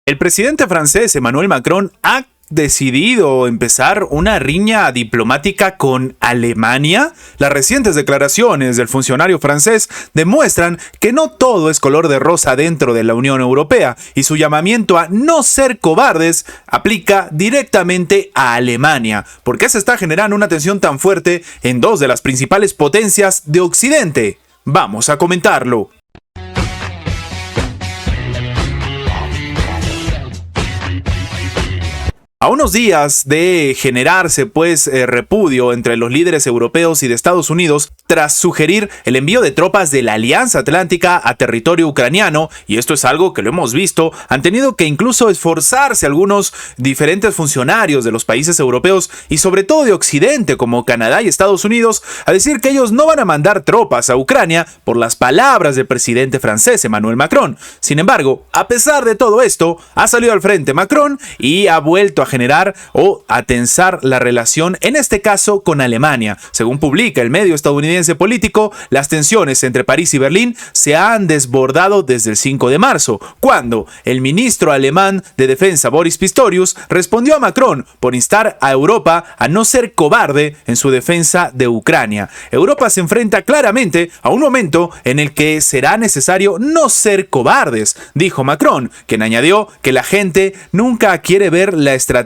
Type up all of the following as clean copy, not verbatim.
El presidente francés Emmanuel Macron ha decidido empezar una riña diplomática con Alemania. Las recientes declaraciones del funcionario francés demuestran que no todo es color de rosa dentro de la Unión Europea y su llamamiento a no ser cobardes aplica directamente a Alemania. ¿Por qué se está generando una tensión tan fuerte en dos de las principales potencias de Occidente? Vamos a comentarlo. A unos días de generarse repudio entre los líderes europeos y de Estados Unidos tras sugerir el envío de tropas de la Alianza Atlántica a territorio ucraniano, y esto es algo que lo hemos visto, han tenido que incluso esforzarse algunos diferentes funcionarios de los países europeos y sobre todo de Occidente como Canadá y Estados Unidos a decir que ellos no van a mandar tropas a Ucrania por las palabras del presidente francés Emmanuel Macron. Sin embargo, a pesar de todo esto, ha salido al frente Macron y ha vuelto a generar o a tensar la relación, en este caso con Alemania. Según publica el medio estadounidense Político, las tensiones entre París y Berlín se han desbordado desde el 5 de marzo, cuando el ministro alemán de Defensa Boris Pistorius respondió a Macron por instar a Europa a no ser cobarde en su defensa de Ucrania. Europa se enfrenta claramente a un momento en el que será necesario no ser cobardes, dijo Macron, quien añadió que la gente nunca quiere ver la estrategia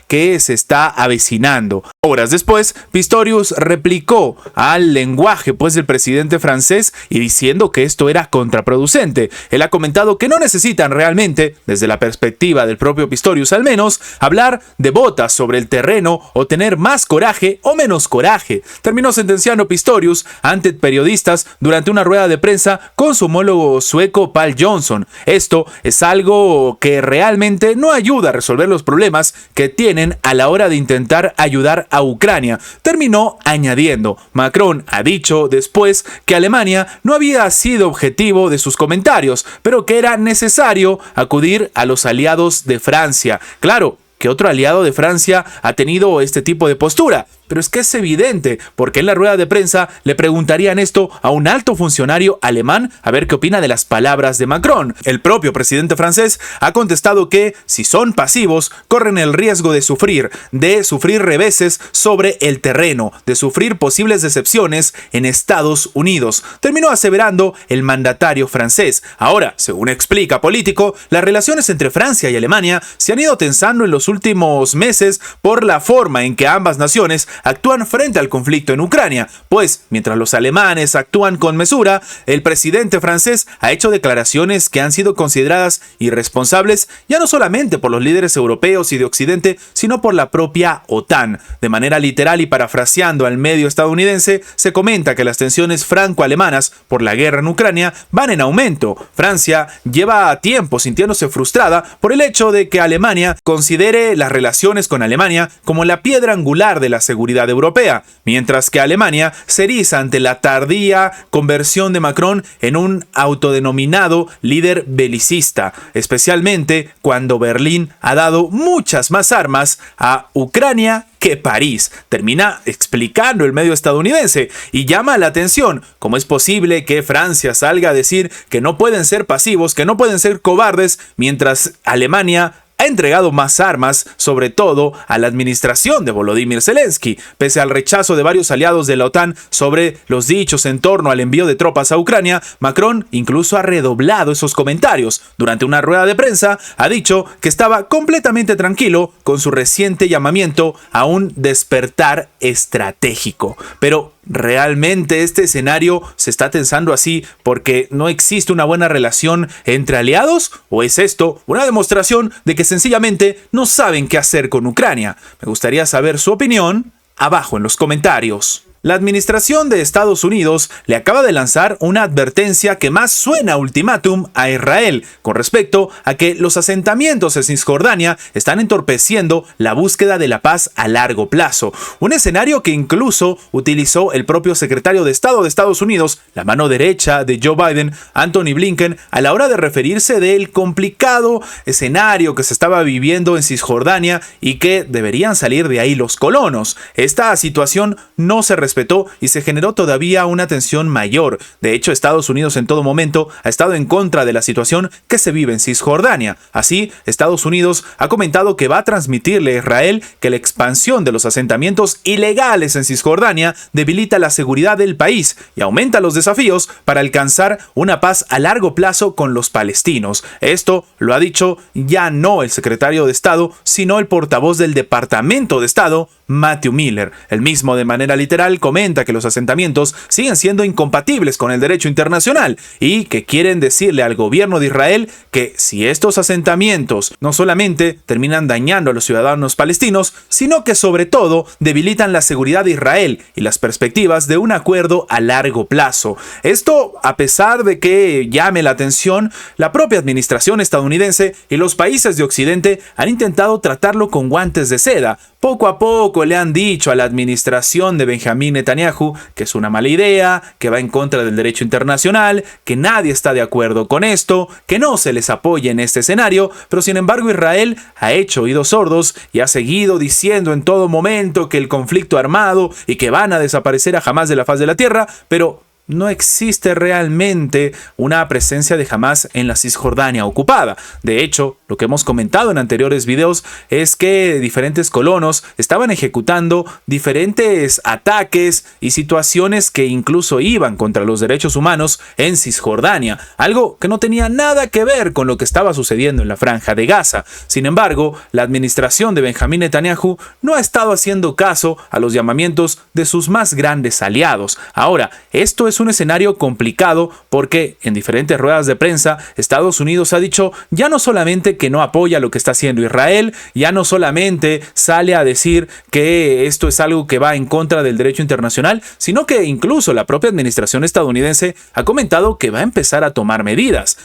que se está avecinando. Horas después, Pistorius replicó al lenguaje del presidente francés y diciendo que esto era contraproducente. Él ha comentado que no necesitan realmente, desde la perspectiva del propio Pistorius al menos, hablar de botas sobre el terreno o tener más coraje o menos coraje. Terminó sentenciando Pistorius ante periodistas durante una rueda de prensa con su homólogo sueco Pål Jonson. Esto es algo que realmente no ayuda a resolver los problemas que tienen a la hora de intentar ayudar a Ucrania. Terminó añadiendo: Macron ha dicho después que Alemania no había sido objetivo de sus comentarios, pero que era necesario acudir a los aliados de Francia. Claro, que otro aliado de Francia ha tenido este tipo de postura, pero es que es evidente, porque en la rueda de prensa le preguntarían esto a un alto funcionario alemán a ver qué opina de las palabras de Macron. El propio presidente francés ha contestado que, si son pasivos, corren el riesgo de sufrir reveses sobre el terreno, de sufrir posibles decepciones en Estados Unidos. Terminó aseverando el mandatario francés. Ahora, según explica Político, las relaciones entre Francia y Alemania se han ido tensando en los últimos meses por la forma en que ambas naciones actúan frente al conflicto en Ucrania, pues mientras los alemanes actúan con mesura, el presidente francés ha hecho declaraciones que han sido consideradas irresponsables ya no solamente por los líderes europeos y de Occidente, sino por la propia OTAN. De manera literal y parafraseando al medio estadounidense, se comenta que las tensiones franco-alemanas por la guerra en Ucrania van en aumento. Francia lleva tiempo sintiéndose frustrada por el hecho de que Alemania considere las relaciones con Alemania como la piedra angular de la seguridad europea, mientras que Alemania se eriza ante la tardía conversión de Macron en un autodenominado líder belicista, especialmente cuando Berlín ha dado muchas más armas a Ucrania que París. Termina explicando el medio estadounidense y llama la atención cómo es posible que Francia salga a decir que no pueden ser pasivos, que no pueden ser cobardes, mientras Alemania ha entregado más armas, sobre todo a la administración de Volodymyr Zelensky. Pese al rechazo de varios aliados de la OTAN sobre los dichos en torno al envío de tropas a Ucrania, Macron incluso ha redoblado esos comentarios. Durante una rueda de prensa ha dicho que estaba completamente tranquilo con su reciente llamamiento a un despertar estratégico. Pero ¿realmente este escenario se está tensando así porque no existe una buena relación entre aliados? ¿O es esto una demostración de que sencillamente no saben qué hacer con Ucrania? Me gustaría saber su opinión abajo en los comentarios. La administración de Estados Unidos le acaba de lanzar una advertencia que más suena a ultimátum a Israel con respecto a que los asentamientos en Cisjordania están entorpeciendo la búsqueda de la paz a largo plazo. Un escenario que incluso utilizó el propio secretario de Estado de Estados Unidos, la mano derecha de Joe Biden, Anthony Blinken, a la hora de referirse del complicado escenario que se estaba viviendo en Cisjordania y que deberían salir de ahí los colonos. Esta situación no se responde respetó y se generó todavía una tensión mayor. De hecho, Estados Unidos en todo momento ha estado en contra de la situación que se vive en Cisjordania. Así, Estados Unidos ha comentado que va a transmitirle a Israel que la expansión de los asentamientos ilegales en Cisjordania debilita la seguridad del país y aumenta los desafíos para alcanzar una paz a largo plazo con los palestinos. Esto lo ha dicho ya no el secretario de Estado, sino el portavoz del Departamento de Estado, Matthew Miller. El mismo, de manera literal, comenta que los asentamientos siguen siendo incompatibles con el derecho internacional y que quieren decirle al gobierno de Israel que si estos asentamientos no solamente terminan dañando a los ciudadanos palestinos, sino que sobre todo debilitan la seguridad de Israel y las perspectivas de un acuerdo a largo plazo. Esto, a pesar de que llame la atención, la propia administración estadounidense y los países de Occidente han intentado tratarlo con guantes de seda. Poco a poco le han dicho a la administración de Benjamín Netanyahu que es una mala idea, que va en contra del derecho internacional, que nadie está de acuerdo con esto, que no se les apoye en este escenario, pero sin embargo Israel ha hecho oídos sordos y ha seguido diciendo en todo momento que el conflicto armado y que van a desaparecer a Hamás de la faz de la tierra, pero no existe realmente una presencia de Hamás en la Cisjordania ocupada. De hecho, lo que hemos comentado en anteriores videos es que diferentes colonos estaban ejecutando diferentes ataques y situaciones que incluso iban contra los derechos humanos en Cisjordania, algo que no tenía nada que ver con lo que estaba sucediendo en la Franja de Gaza. Sin embargo, la administración de Benjamín Netanyahu no ha estado haciendo caso a los llamamientos de sus más grandes aliados. Ahora, esto es un escenario complicado porque en diferentes ruedas de prensa Estados Unidos ha dicho ya no solamente que no apoya lo que está haciendo Israel, ya no solamente sale a decir que esto es algo que va en contra del derecho internacional, sino que incluso la propia administración estadounidense ha comentado que va a empezar a tomar medidas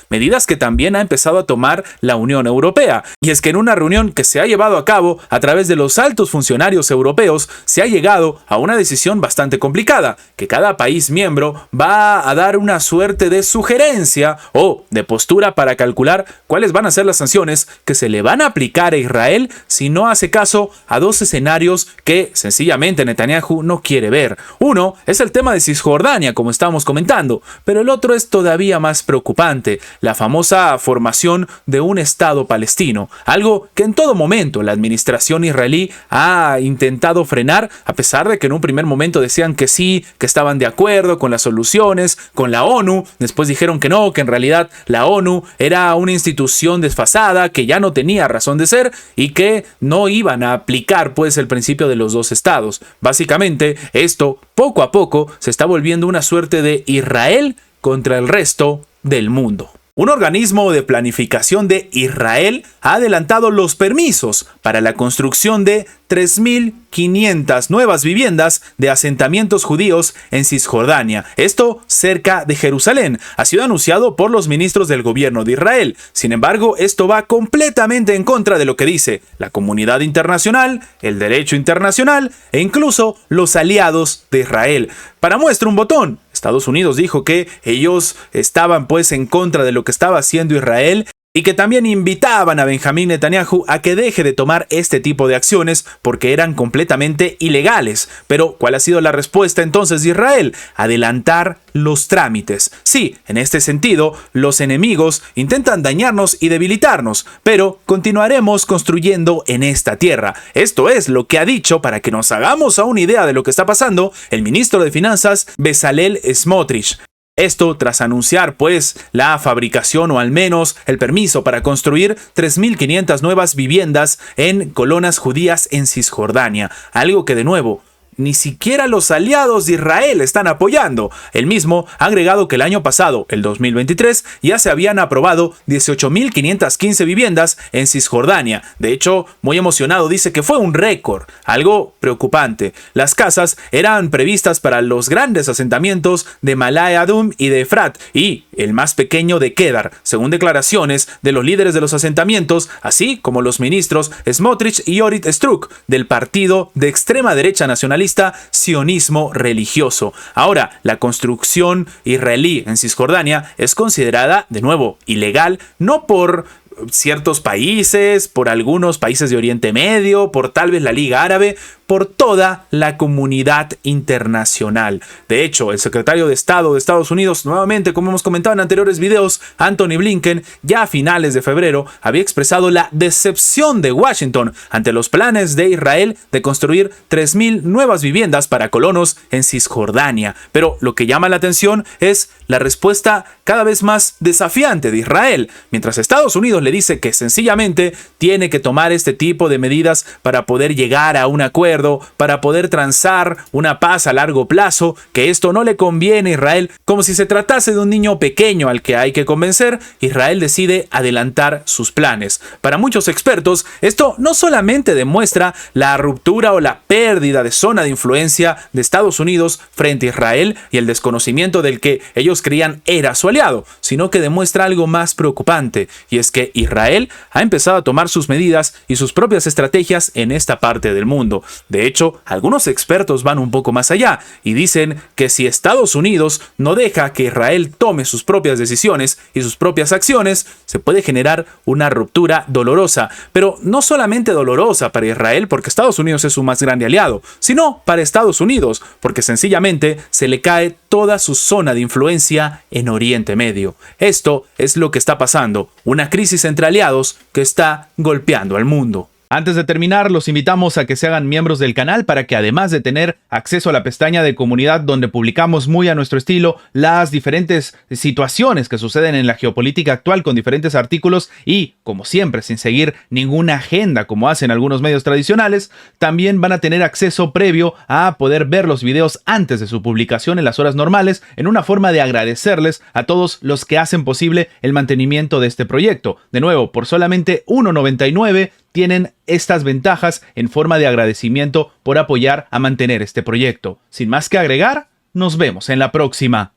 que también ha empezado a tomar la Unión Europea. Y es que en una reunión que se ha llevado a cabo a través de los altos funcionarios europeos se ha llegado a una decisión bastante complicada, que cada país miembro va a dar una suerte de sugerencia o de postura para calcular cuáles van a ser las sanciones que se le van a aplicar a Israel si no hace caso a dos escenarios que sencillamente Netanyahu no quiere ver. Uno es el tema de Cisjordania, como estamos comentando, pero el otro es todavía más preocupante, la famosa formación de un Estado palestino, algo que en todo momento la administración israelí ha intentado frenar, a pesar de que en un primer momento decían que sí, que estaban de acuerdo con las soluciones, con la ONU, después dijeron que no, que en realidad la ONU era una institución desfasada, que ya no tenía razón de ser y que no iban a aplicar pues el principio de los dos estados. Básicamente, esto poco a poco se está volviendo una suerte de Israel contra el resto del mundo. Un organismo de planificación de Israel ha adelantado los permisos para la construcción de 3.500 nuevas viviendas de asentamientos judíos en Cisjordania, esto cerca de Jerusalén. Ha sido anunciado por los ministros del gobierno de Israel. Sin embargo, esto va completamente en contra de lo que dice la comunidad internacional, el derecho internacional e incluso los aliados de Israel. Para muestra un botón, Estados Unidos dijo que ellos estaban pues en contra de lo que estaba haciendo Israel y que también invitaban a Benjamín Netanyahu a que deje de tomar este tipo de acciones porque eran completamente ilegales. Pero, ¿cuál ha sido la respuesta entonces de Israel? Adelantar los trámites. Sí, en este sentido, los enemigos intentan dañarnos y debilitarnos, pero continuaremos construyendo en esta tierra. Esto es lo que ha dicho, para que nos hagamos a una idea de lo que está pasando, el ministro de Finanzas, Bezalel Smotrich. Esto tras anunciar pues la fabricación o al menos el permiso para construir 3.500 nuevas viviendas en colonas judías en Cisjordania. Algo que de nuevo ni siquiera los aliados de Israel están apoyando. El mismo ha agregado que el año pasado, el 2023, ya se habían aprobado 18.515 viviendas en Cisjordania. De hecho, muy emocionado, dice que fue un récord, algo preocupante. Las casas eran previstas para los grandes asentamientos de Malay Adum y de Efrat, y el más pequeño de Kedar, según declaraciones de los líderes de los asentamientos, así como los ministros Smotrich y Orit Struk, del partido de extrema derecha nacionalista sionismo religioso. Ahora, la construcción israelí en Cisjordania es considerada, de nuevo, ilegal, no por ciertos países, por algunos países de Oriente Medio, por tal vez la Liga Árabe, por toda la comunidad internacional. De hecho, el secretario de Estado de Estados Unidos, nuevamente, como hemos comentado en anteriores videos, Antony Blinken, ya a finales de febrero, había expresado la decepción de Washington ante los planes de Israel de construir 3.000 nuevas viviendas para colonos en Cisjordania. Pero lo que llama la atención es la respuesta cada vez más desafiante de Israel, mientras Estados Unidos le dice que sencillamente tiene que tomar este tipo de medidas para poder llegar a un acuerdo, para poder transar una paz a largo plazo, que esto no le conviene a Israel, como si se tratase de un niño pequeño al que hay que convencer. Israel decide adelantar sus planes. Para muchos expertos, esto no solamente demuestra la ruptura o la pérdida de zona de influencia de Estados Unidos frente a Israel y el desconocimiento del que ellos creían era su aliado, sino que demuestra algo más preocupante, y es que Israel ha empezado a tomar sus medidas y sus propias estrategias en esta parte del mundo. De hecho, algunos expertos van un poco más allá y dicen que si Estados Unidos no deja que Israel tome sus propias decisiones y sus propias acciones, se puede generar una ruptura dolorosa, pero no solamente dolorosa para Israel porque Estados Unidos es su más grande aliado, sino para Estados Unidos porque sencillamente se le cae toda su zona de influencia en Oriente Medio. Esto es lo que está pasando, una crisis entre aliados que está golpeando al mundo. Antes de terminar, los invitamos a que se hagan miembros del canal para que, además de tener acceso a la pestaña de comunidad donde publicamos muy a nuestro estilo las diferentes situaciones que suceden en la geopolítica actual con diferentes artículos y, como siempre, sin seguir ninguna agenda como hacen algunos medios tradicionales, también van a tener acceso previo a poder ver los videos antes de su publicación en las horas normales, en una forma de agradecerles a todos los que hacen posible el mantenimiento de este proyecto. De nuevo, por solamente $1.99 tienen estas ventajas en forma de agradecimiento por apoyar a mantener este proyecto. Sin más que agregar, nos vemos en la próxima.